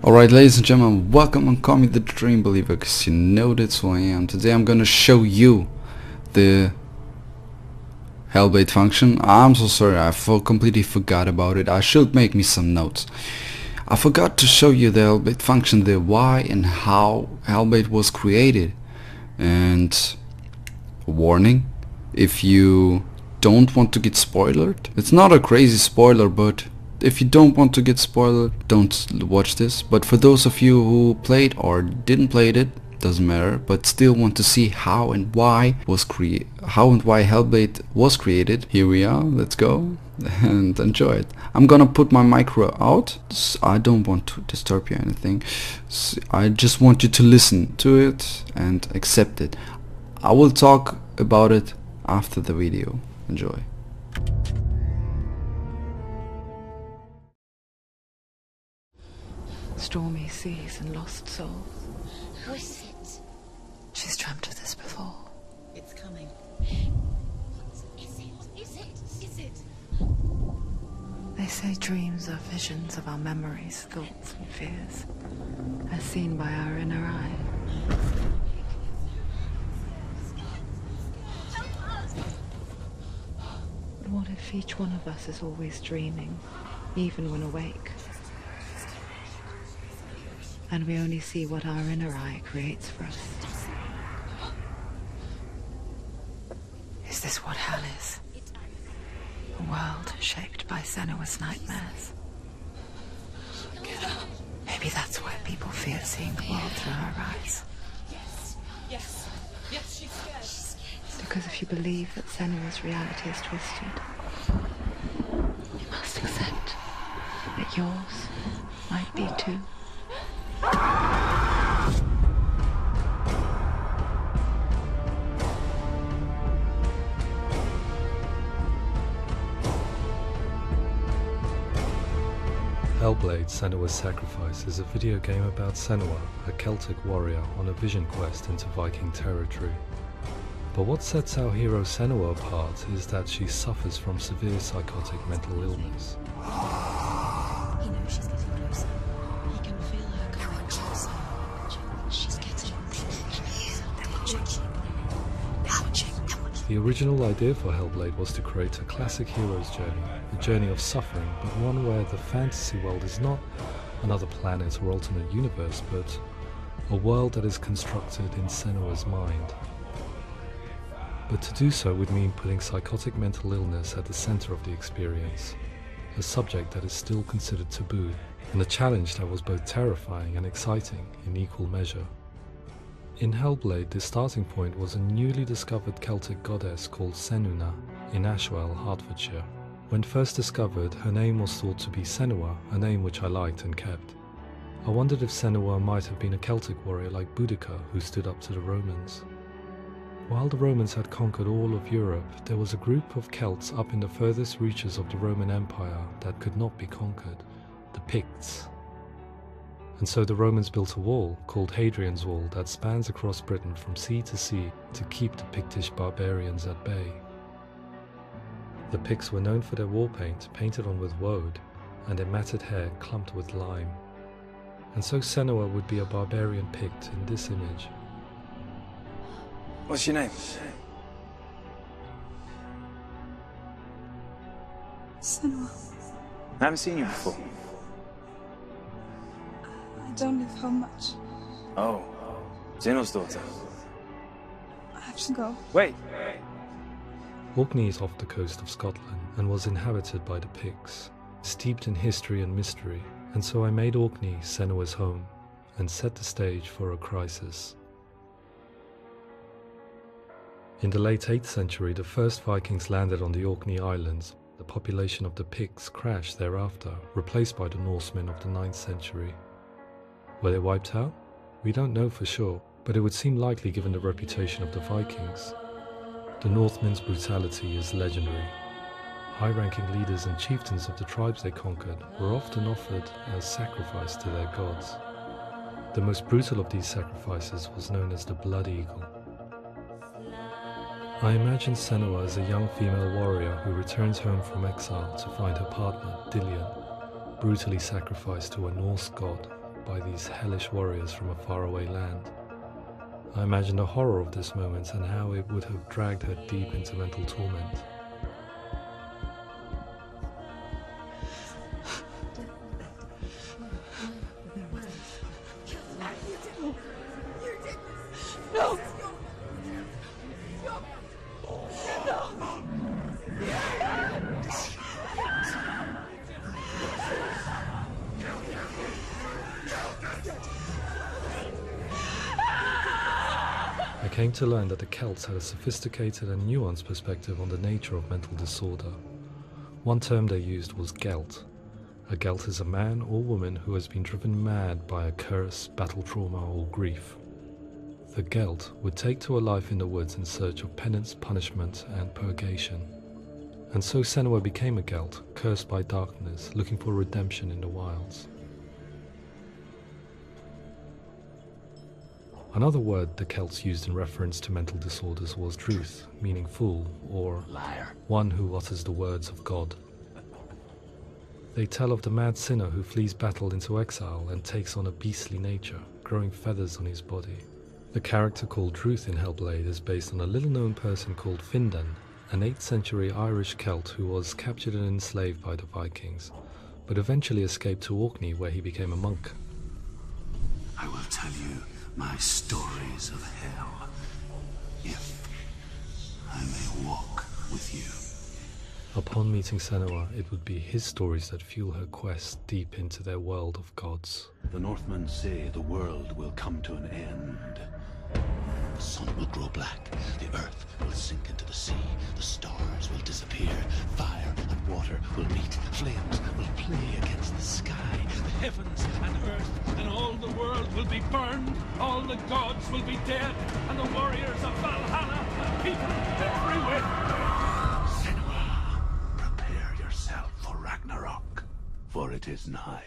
Alright, ladies and gentlemen, welcome and call me the Dream Believer, because you know that's who I am. Today I'm gonna show you the Hellblade function. I'm so sorry, I completely forgot about it. I should make me some notes. I forgot to show you the Hellblade function, the why and how Hellblade was created. And warning, if you don't want to get spoiled, it's not a crazy spoiler, but if you don't want to get spoiled, don't watch this. But for those of you who played or didn't play it, doesn't matter, but still want to see how and why Hellblade was created, here we are. Let's go and enjoy it. I'm gonna put my micro out. I don't want to disturb you or anything. I just want you to listen to it and accept it. I will talk about it after the video. Enjoy. Stormy seas and lost souls. Who is it? She's dreamt of this before. It's coming. Is it? They say dreams are visions of our memories, thoughts and fears, as seen by our inner eye. But what if each one of us is always dreaming, even when awake? And we only see what our inner eye creates for us. Is this what hell is? A world shaped by Senua's nightmares. Maybe that's why people fear seeing the world through her eyes. Yes, she's scared. Because if you believe that Senua's reality is twisted, you must accept that yours might be too. Hellblade: Senua's Sacrifice is a video game about Senua, a Celtic warrior on a vision quest into Viking territory. But what sets our hero Senua apart is that she suffers from severe psychotic mental illness. He knows she's getting closer. He can feel her coming closer. She's getting closer. The original idea for Hellblade was to create a classic hero's journey, a journey of suffering, but one where the fantasy world is not another planet or alternate universe, but a world that is constructed in Senua's mind. But to do so would mean putting psychotic mental illness at the center of the experience, a subject that is still considered taboo, and a challenge that was both terrifying and exciting in equal measure. In Hellblade, the starting point was a newly discovered Celtic goddess called Senua in Ashwell, Hertfordshire. When first discovered, her name was thought to be Senua, a name which I liked and kept. I wondered if Senua might have been a Celtic warrior like Boudica who stood up to the Romans. While the Romans had conquered all of Europe, there was a group of Celts up in the furthest reaches of the Roman Empire that could not be conquered, the Picts. And so the Romans built a wall, called Hadrian's Wall, that spans across Britain from sea to sea to keep the Pictish barbarians at bay. The Picts were known for their war paint, painted on with woad, and their matted hair clumped with lime. And so Senua would be a barbarian Pict in this image. What's your name? Senua. I haven't seen you before. I don't live home much. Oh, Zeno's daughter. I have to go. Wait. Orkney is off the coast of Scotland and was inhabited by the Picts, steeped in history and mystery, and so I made Orkney Senua's home and set the stage for a crisis. In the late 8th century, the first Vikings landed on the Orkney Islands. The population of the Picts crashed thereafter, replaced by the Norsemen of the 9th century. Were they wiped out? We don't know for sure, but it would seem likely given the reputation of the Vikings. The Northmen's brutality is legendary. High-ranking leaders and chieftains of the tribes they conquered were often offered as sacrifice to their gods. The most brutal of these sacrifices was known as the Blood Eagle. I imagine Senua as a young female warrior who returns home from exile to find her partner, Dillion, brutally sacrificed to a Norse god. by these hellish warriors from a faraway land. I imagined the horror of this moment and how it would have dragged her deep into mental torment. I came to learn that the Celts had a sophisticated and nuanced perspective on the nature of mental disorder. One term they used was Gelt. A Gelt is a man or woman who has been driven mad by a curse, battle trauma, or grief. The Gelt would take to a life in the woods in search of penance, punishment, and purgation. And so Senua became a Gelt, cursed by darkness, looking for redemption in the wilds. Another word the Celts used in reference to mental disorders was druth, meaning fool, or liar, one who utters the words of God. They tell of the mad sinner who flees battle into exile and takes on a beastly nature, growing feathers on his body. The character called Druth in Hellblade is based on a little-known person called Findan, an 8th century Irish Celt who was captured and enslaved by the Vikings, but eventually escaped to Orkney where he became a monk. I will tell you my stories of hell, if I may walk with you. Upon meeting Senua, it would be his stories that fuel her quest deep into their world of gods. The Northmen say the world will come to an end. The sun will grow black, the earth will sink into the sea, the stars will disappear, fire and water will meet, flames will play against the sky. The heavens and earth and all the world will be burned, all the gods will be dead, and the warriors of Valhalla and people everywhere. Senua, prepare yourself for Ragnarok, for it is nigh.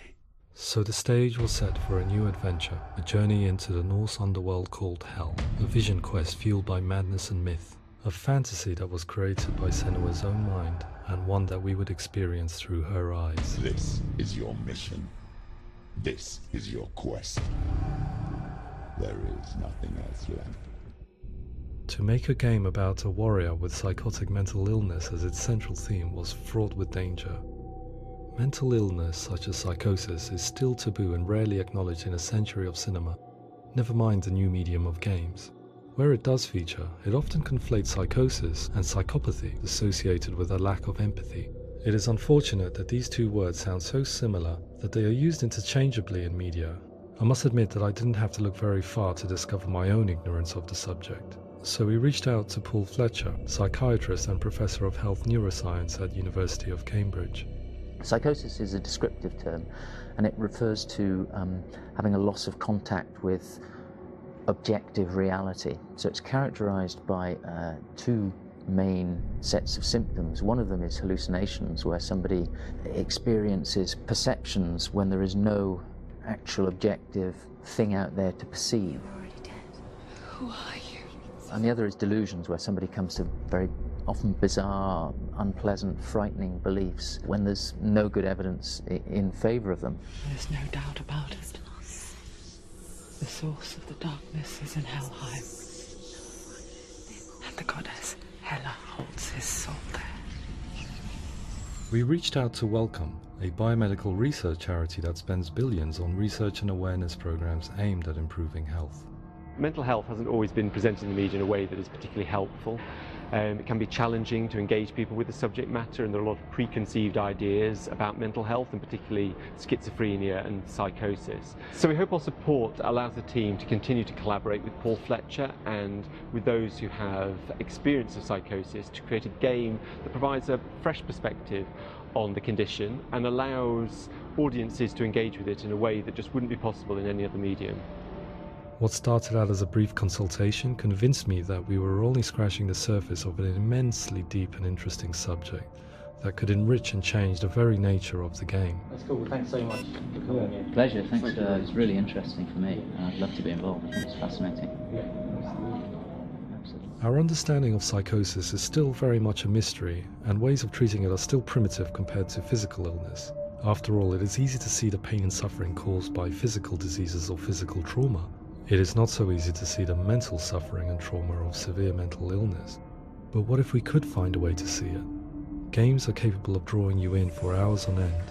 So the stage was set for a new adventure, a journey into the Norse underworld called Hell, a vision quest fueled by madness and myth, a fantasy that was created by Senua's own mind, and one that we would experience through her eyes. This is your mission. This is your quest. There is nothing else left. To make a game about a warrior with psychotic mental illness as its central theme was fraught with danger. Mental illness such as psychosis is still taboo and rarely acknowledged in a century of cinema, never mind the new medium of games. Where it does feature, it often conflates psychosis and psychopathy associated with a lack of empathy. It is unfortunate that these two words sound so similar that they are used interchangeably in media. I must admit that I didn't have to look very far to discover my own ignorance of the subject. So we reached out to Paul Fletcher, psychiatrist and professor of health neuroscience at University of Cambridge. Psychosis is a descriptive term, and it refers to having a loss of contact with objective reality. So it's characterized by two main sets of symptoms. One of them is hallucinations, where somebody experiences perceptions when there is no actual objective thing out there to perceive. You're already dead. Who are you? And the other is delusions, where somebody comes to very often bizarre, unpleasant, frightening beliefs when there's no good evidence in favor of them. There's no doubt about it. The source of the darkness is in Helheim. And the goddess Hela holds his soul there. We reached out to Welcome, a biomedical research charity that spends billions on research and awareness programs aimed at improving health. Mental health hasn't always been presented in the media in a way that is particularly helpful. It can be challenging to engage people with the subject matter, and there are a lot of preconceived ideas about mental health, and particularly schizophrenia and psychosis. So we hope our support allows the team to continue to collaborate with Paul Fletcher and with those who have experience of psychosis to create a game that provides a fresh perspective on the condition and allows audiences to engage with it in a way that just wouldn't be possible in any other medium. What started out as a brief consultation convinced me that we were only scratching the surface of an immensely deep and interesting subject that could enrich and change the very nature of the game. That's cool. Thanks so much for coming here. Pleasure. Thanks. It's really interesting for me. I'd love to be involved. It's fascinating. Absolutely. Our understanding of psychosis is still very much a mystery, and ways of treating it are still primitive compared to physical illness. After all, it is easy to see the pain and suffering caused by physical diseases or physical trauma. It is not so easy to see the mental suffering and trauma of severe mental illness. But what if we could find a way to see it? Games are capable of drawing you in for hours on end,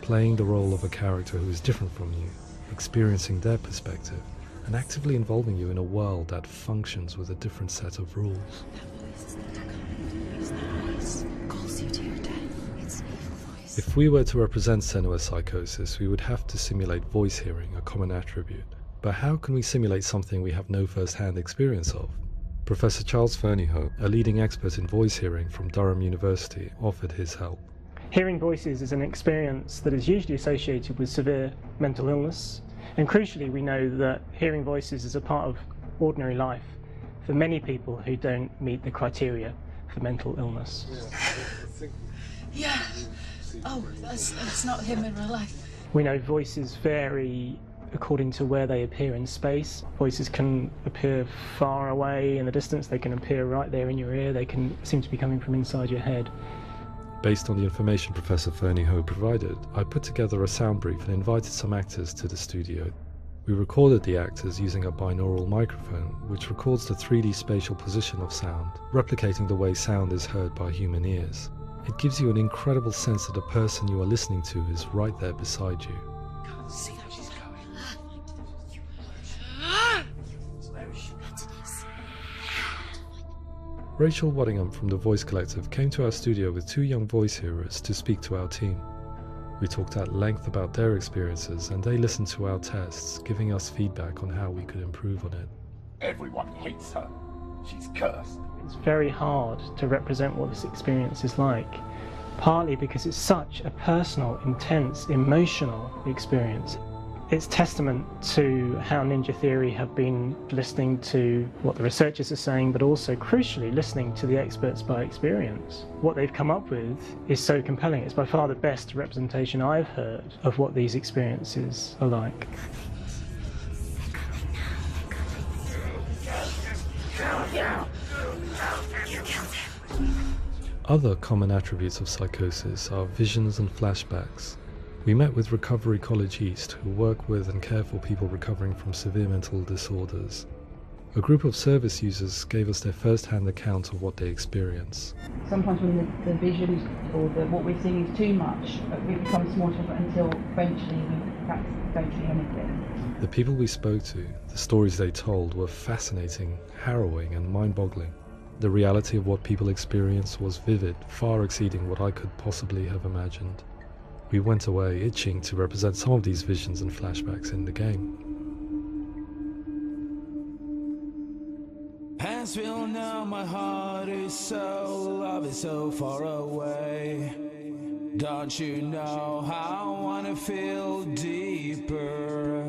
playing the role of a character who is different from you, experiencing their perspective, and actively involving you in a world that functions with a different set of rules. If we were to represent Senua psychosis, we would have to simulate voice hearing, a common attribute. But how can we simulate something we have no first-hand experience of? Professor Charles Fernyhough, a leading expert in voice hearing from Durham University, offered his help. Hearing voices is an experience that is usually associated with severe mental illness, and crucially we know that hearing voices is a part of ordinary life for many people who don't meet the criteria for mental illness. Yeah. Oh, that's not him in real life. We know voices vary according to where they appear in space. Voices can appear far away in the distance, they can appear right there in your ear, they can seem to be coming from inside your head. Based on the information Professor Fernyhough provided, I put together a sound brief and invited some actors to the studio. We recorded the actors using a binaural microphone, which records the 3D spatial position of sound, replicating the way sound is heard by human ears. It gives you an incredible sense that the person you are listening to is right there beside you. Can't see how she's going. Rachel Waddingham from the Voice Collective came to our studio with 2 young voice hearers to speak to our team. We talked at length about their experiences and they listened to our tests, giving us feedback on how we could improve on it. Everyone hates her. She's cursed. It's very hard to represent what this experience is like, partly because it's such a personal, intense, emotional experience. It's testament to how Ninja Theory have been listening to what the researchers are saying, but also crucially listening to the experts by experience. What they've come up with is so compelling. It's by far the best representation I've heard of what these experiences are like. Other common attributes of psychosis are visions and flashbacks. We met with Recovery College East, who work with and care for people recovering from severe mental disorders. A group of service users gave us their first-hand account of what they experience. Sometimes when the visions or what we're seeing is too much, we become small until eventually we perhaps don't see anything. The people we spoke to, the stories they told, were fascinating, harrowing and mind-boggling. The reality of what people experienced was vivid, far exceeding what I could possibly have imagined. We went away itching to represent some of these visions and flashbacks in the game. As we all know, my heart is so, love is so far away. Don't you know how I wanna feel deeper?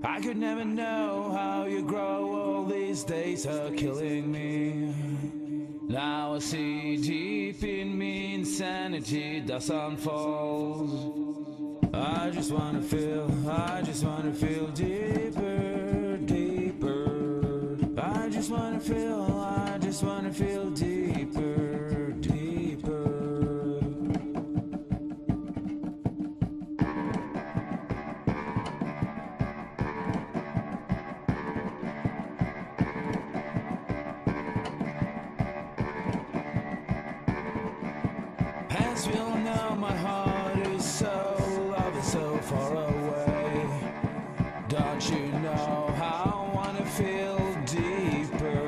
I could never know how you grow, all these days are killing me. Now I see deep in me insanity does unfold. I just wanna feel deeper, deeper. I just wanna feel deeper, deeper. As we all know, my heart is so, love is so far away. Don't you know how I wanna feel deeper?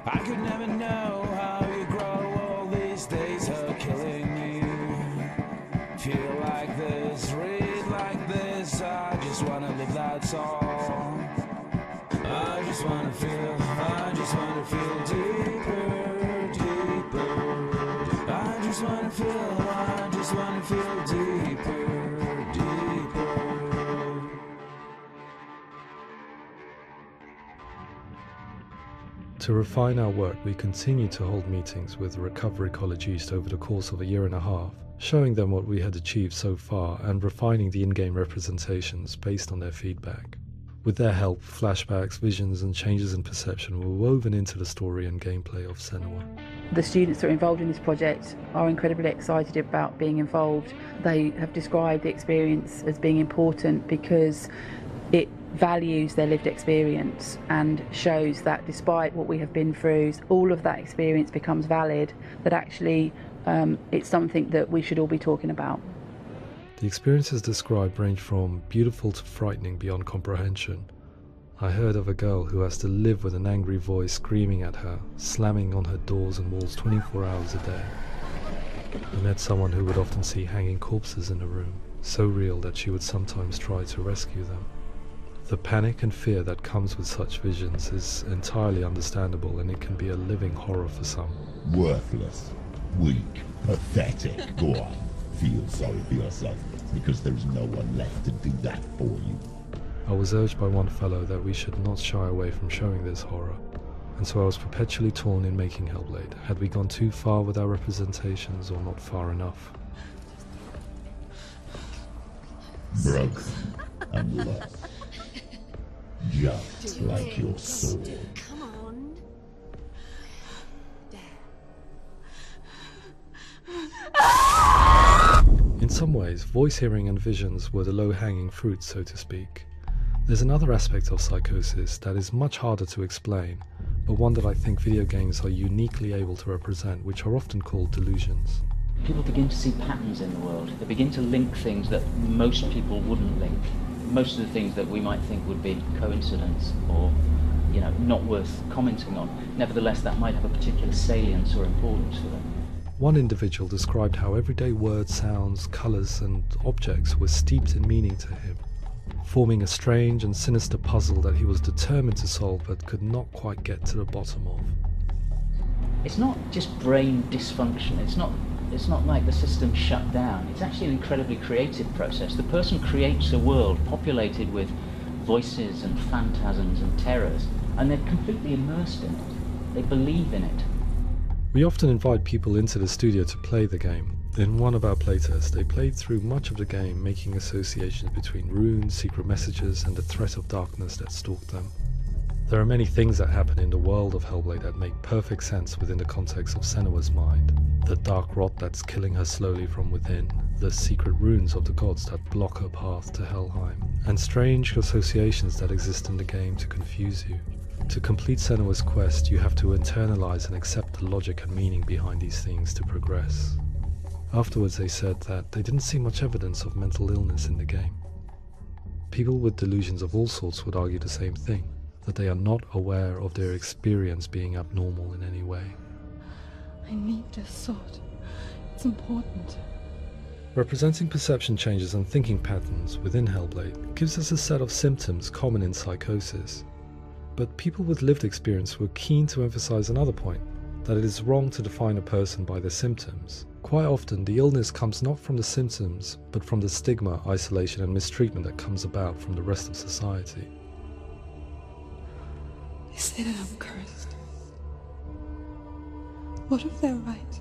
I could never know how you grow, all these days are killing me. Feel like this, read like this, I just wanna live, that's all. I just wanna feel deeper, deeper. I just wanna feel deeper, deeper. To refine our work, we continue to hold meetings with Recovery College East over the course of a year and a half, showing them what we had achieved so far and refining the in-game representations based on their feedback. With their help, flashbacks, visions and changes in perception were woven into the story and gameplay of Senua. The students that are involved in this project are incredibly excited about being involved. They have described the experience as being important because it values their lived experience and shows that despite what we have been through, all of that experience becomes valid, that actually it's something that we should all be talking about. The experiences described range from beautiful to frightening beyond comprehension. I heard of a girl who has to live with an angry voice screaming at her, slamming on her doors and walls 24 hours a day. I met someone who would often see hanging corpses in a room, so real that she would sometimes try to rescue them. The panic and fear that comes with such visions is entirely understandable, and it can be a living horror for some. Worthless, weak, pathetic. Go on, feel sorry for yourself, because there is no one left to do that for you. I was urged by one fellow that we should not shy away from showing this horror, and so I was perpetually torn in making Hellblade. Had we gone too far with our representations or not far enough? Broken and lost. Just like your sword. Come on. In some ways, voice hearing and visions were the low-hanging fruit, so to speak. There's another aspect of psychosis that is much harder to explain, but one that I think video games are uniquely able to represent, which are often called delusions. People begin to see patterns in the world. They begin to link things that most people wouldn't link. Most of the things that we might think would be coincidence or, not worth commenting on. Nevertheless, that might have a particular salience or importance for them. One individual described how everyday words, sounds, colours and objects were steeped in meaning to him, forming a strange and sinister puzzle that he was determined to solve but could not quite get to the bottom of. It's not just brain dysfunction. It's not like the system shut down. It's actually an incredibly creative process. The person creates a world populated with voices and phantasms and terrors, and they're completely immersed in it. They believe in it. We often invite people into the studio to play the game. In one of our playtests, they played through much of the game, making associations between runes, secret messages, and the threat of darkness that stalked them. There are many things that happen in the world of Hellblade that make perfect sense within the context of Senua's mind. The dark rot that's killing her slowly from within, the secret runes of the gods that block her path to Helheim, and strange associations that exist in the game to confuse you. To complete Senua's quest, you have to internalize and accept the logic and meaning behind these things to progress. Afterwards they said that they didn't see much evidence of mental illness in the game. People with delusions of all sorts would argue the same thing, that they are not aware of their experience being abnormal in any way. I need this sword. It's important. Representing perception changes and thinking patterns within Hellblade gives us a set of symptoms common in psychosis. But people with lived experience were keen to emphasize another point, that it is wrong to define a person by their symptoms. Quite often, the illness comes not from the symptoms, but from the stigma, isolation and mistreatment that comes about from the rest of society. They say that I'm cursed. What if they're right?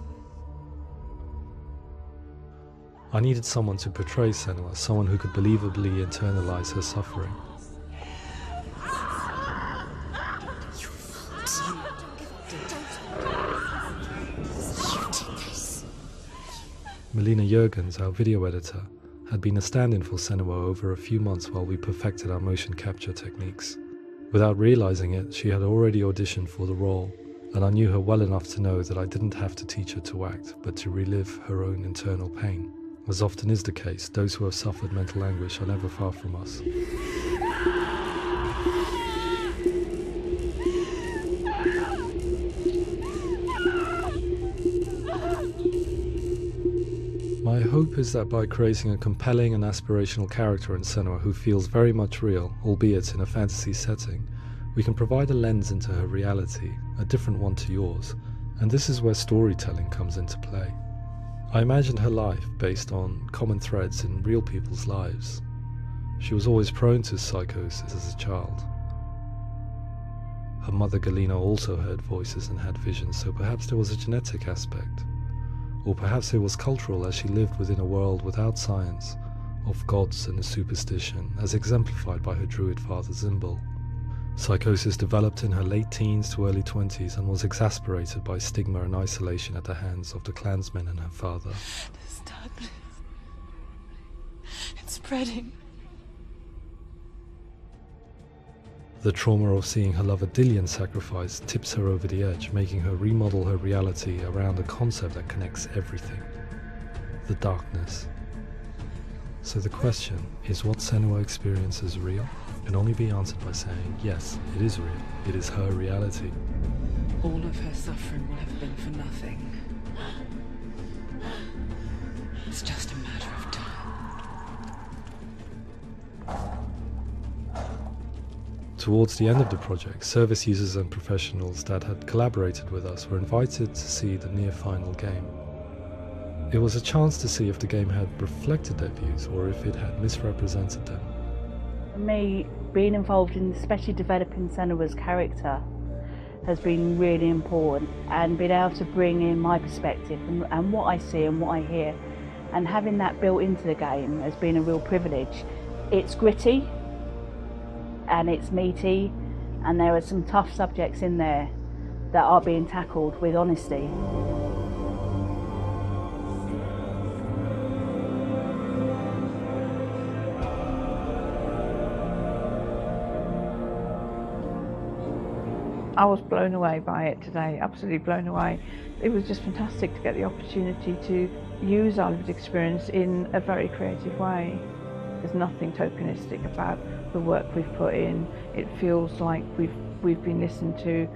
I needed someone to portray Senua, someone who could believably internalize her suffering. Melina Jurgens, our video editor, had been a stand-in for Senua over a few months while we perfected our motion capture techniques. Without realizing it, she had already auditioned for the role, and I knew her well enough to know that I didn't have to teach her to act, but to relive her own internal pain. As often is the case, those who have suffered mental anguish are never far from us. My hope is that by creating a compelling and aspirational character in Senua who feels very much real, albeit in a fantasy setting, we can provide a lens into her reality, a different one to yours, and this is where storytelling comes into play. I imagined her life based on common threads in real people's lives. She was always prone to psychosis as a child. Her mother Galina also heard voices and had visions, so perhaps there was a genetic aspect. Or perhaps it was cultural, as she lived within a world without science, of gods and superstition, as exemplified by her druid father Zimbal. Psychosis developed in her late teens to early 20s and was exasperated by stigma and isolation at the hands of the clansmen and her father. There's darkness. It's spreading. The trauma of seeing her lover Dillian sacrificed tips her over the edge, making her remodel her reality around a concept that connects everything: the darkness. So the question is, what Senua experiences real? Can only be answered by saying, yes, it is real. It is her reality. All of her suffering will have been for nothing. It's just a matter of time. Towards the end of the project, service users and professionals that had collaborated with us were invited to see the near-final game. It was a chance to see if the game had reflected their views or if it had misrepresented them. For me, being involved in especially developing Senua's character has been really important, and being able to bring in my perspective and what I see and what I hear, and having that built into the game has been a real privilege. It's gritty and it's meaty, and there are some tough subjects in there that are being tackled with honesty. I was blown away by it today, absolutely blown away. It was just fantastic to get the opportunity to use our lived experience in a very creative way. There's nothing tokenistic about the work we've put in. It feels like we've been listened to,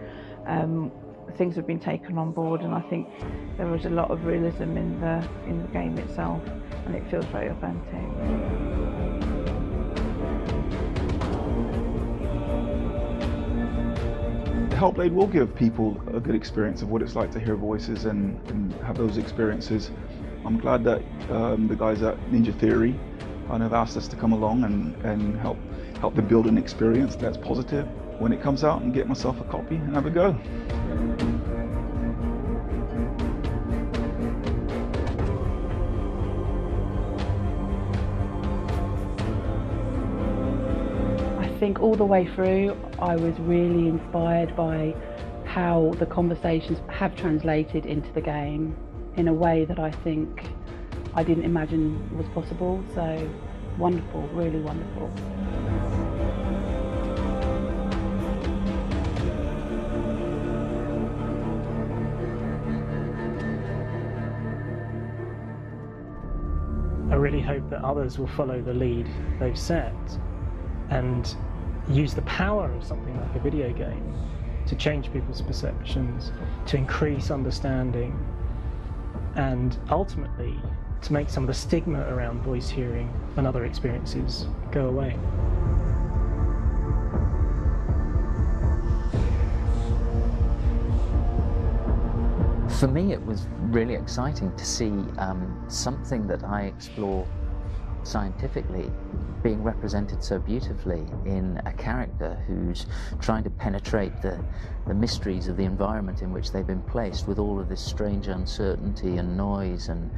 things have been taken on board, and I think there was a lot of realism in the game itself, and it feels very authentic. Hellblade will give people a good experience of what it's like to hear voices and have those experiences. I'm glad that the guys at Ninja Theory kind of asked us to come along and help them build an experience that's positive when it comes out, and get myself a copy and have a go. I think all the way through I was really inspired by how the conversations have translated into the game in a way that I think I didn't imagine was possible. So wonderful, really wonderful. I really hope that others will follow the lead they've set and use the power of something like a video game to change people's perceptions, to increase understanding, and ultimately to make some of the stigma around voice hearing and other experiences go away. For me, it was really exciting to see something that I explore scientifically being represented so beautifully in a character who's trying to penetrate the mysteries of the environment in which they've been placed, with all of this strange uncertainty and noise and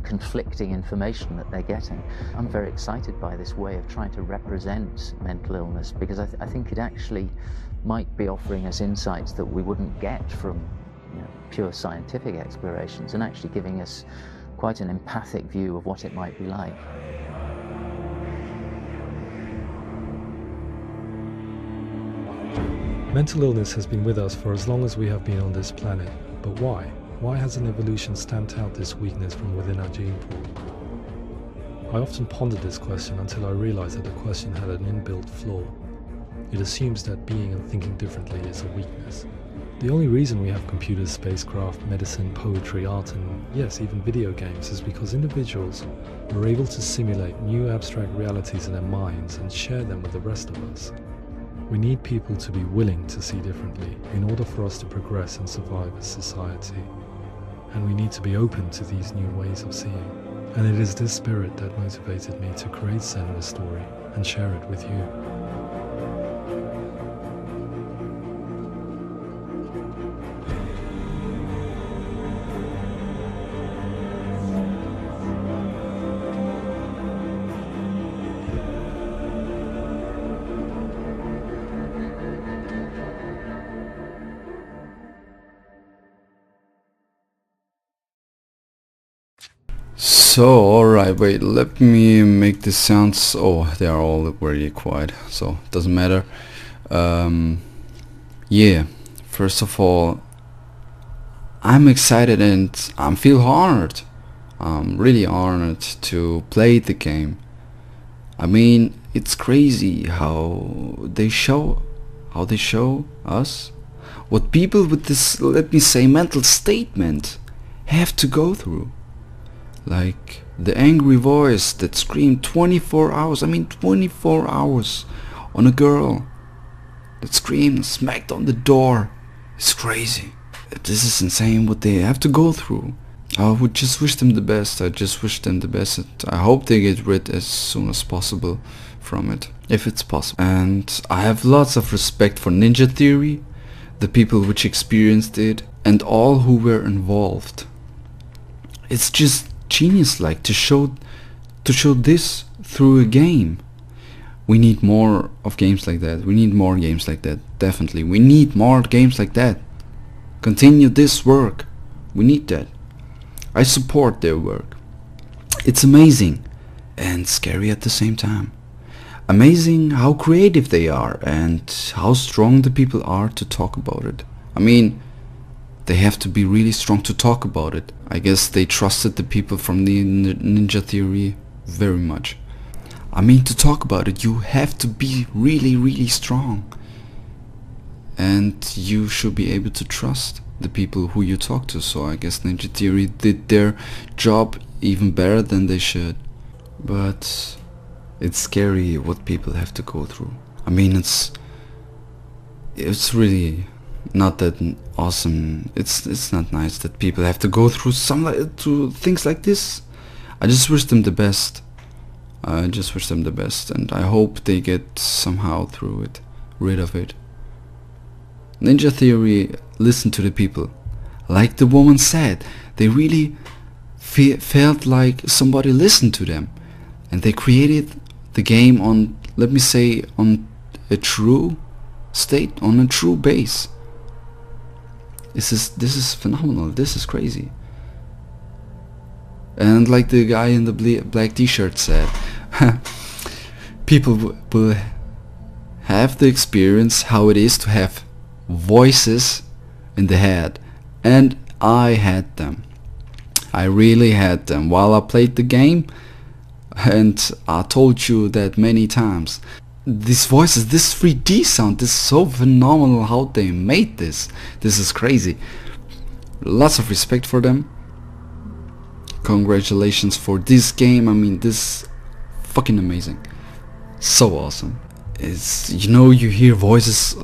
conflicting information that they're getting. I'm very excited by this way of trying to represent mental illness, because I think it actually might be offering us insights that we wouldn't get from pure scientific explorations, and actually giving us quite an empathic view of what it might be like. Mental illness has been with us for as long as we have been on this planet, but why? Why hasn't evolution stamped out this weakness from within our gene pool? I often pondered this question until I realized that the question had an inbuilt flaw. It assumes that being and thinking differently is a weakness. The only reason we have computers, spacecraft, medicine, poetry, art, and yes, even video games is because individuals were able to simulate new abstract realities in their minds and share them with the rest of us. We need people to be willing to see differently in order for us to progress and survive as society. And we need to be open to these new ways of seeing. And it is this spirit that motivated me to create Senua's story and share it with you. So, alright, wait, let me make this sounds. Oh, they are all very quiet, so doesn't matter. Yeah, first of all, I'm excited and I feel honored. I'm really honored to play the game. I mean, it's crazy how they show us what people with this, let me say, mental statement have to go through. Like the angry voice that screamed 24 hours, I mean 24 hours on a girl that screamed and smacked on the door. It's crazy. This is insane what they have to go through. I would just wish them the best. I just wish them the best. I hope they get rid as soon as possible from it, if it's possible. And I have lots of respect for Ninja Theory, the people which experienced it, and all who were involved. It's just genius-like to show this through a game. We need more of games like that. We need more games like that. Definitely. We need more games like that. Continue this work. We need that. I support their work. It's amazing and scary at the same time. Amazing how creative they are and how strong the people are to talk about it. I mean, they have to be really strong to talk about it. I guess they trusted the people from the Ninja Theory very much. I mean, to talk about it, you have to be really, really strong. And you should be able to trust the people who you talk to. So I guess Ninja Theory did their job even better than they should. But it's scary what people have to go through. I mean, it's really not that awesome. It's not nice that people have to go through through things like this. I just wish them the best. I just wish them the best, and I hope they get somehow through it, rid of it. Ninja Theory listened to the people. Like the woman said, they really felt like somebody listened to them, and they created the game on, let me say, on a true state, on a true base. This is phenomenal. This is crazy. And like the guy in the black t-shirt said, people will have the experience how it is to have voices in the head, and I had them. I really had them while I played the game, and I told you that many times. These voices, this 3D sound, this is so phenomenal how they made this. This is crazy. Lots of respect for them. Congratulations for this game. I mean, this is fucking amazing. So awesome. It's, you know, you hear voices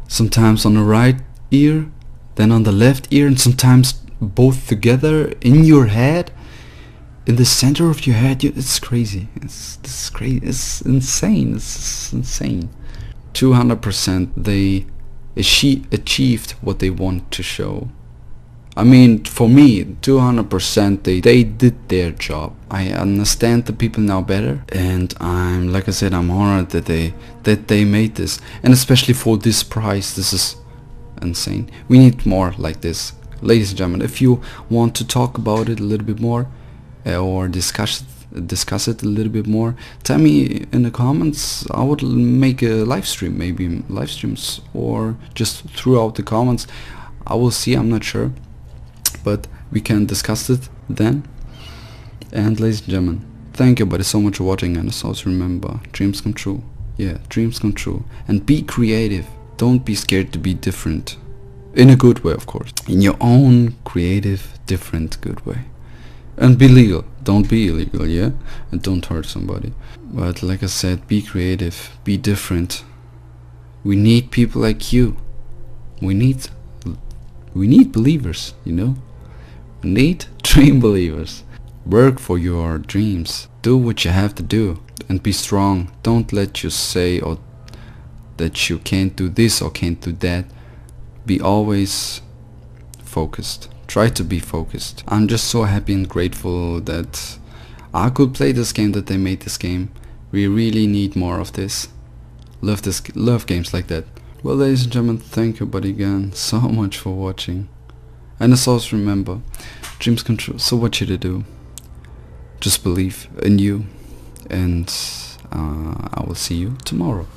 sometimes on the right ear, then on the left ear, and sometimes both together in your head. In the center of your head, it's crazy. It's crazy. It's insane. It's insane. 200% they achieved what they want to show. I mean, for me, 200% they did their job. I understand the people now better, and I'm, like I said, I'm honored that they made this, and especially for this price. This is insane. We need more like this, ladies and gentlemen. If you want to talk about it a little bit more, or discuss it a little bit more, tell me in the comments. I would make a live stream, maybe live streams, or just throughout the comments. I will see, I'm not sure, but we can discuss it then. And ladies and gentlemen, thank you buddy so much for watching, and as always remember, dreams come true. Yeah, dreams come true. And be creative. Don't be scared to be different, in a good way, of course, in your own creative, different, good way. And be legal, don't be illegal, yeah? And don't hurt somebody. But like I said, be creative, be different. We need people like you. We need believers, you know? We need dream believers. Work for your dreams. Do what you have to do. And be strong. Don't let you say or that you can't do this or can't do that. Be always focused. Try to be focused. I'm just so happy and grateful that I could play this game, that they made this game. We really need more of this. Love games like that. Well, ladies and gentlemen, thank you buddy again so much for watching. And as always remember, dreams come true. So what should you do? just believe in you, and I will see you tomorrow.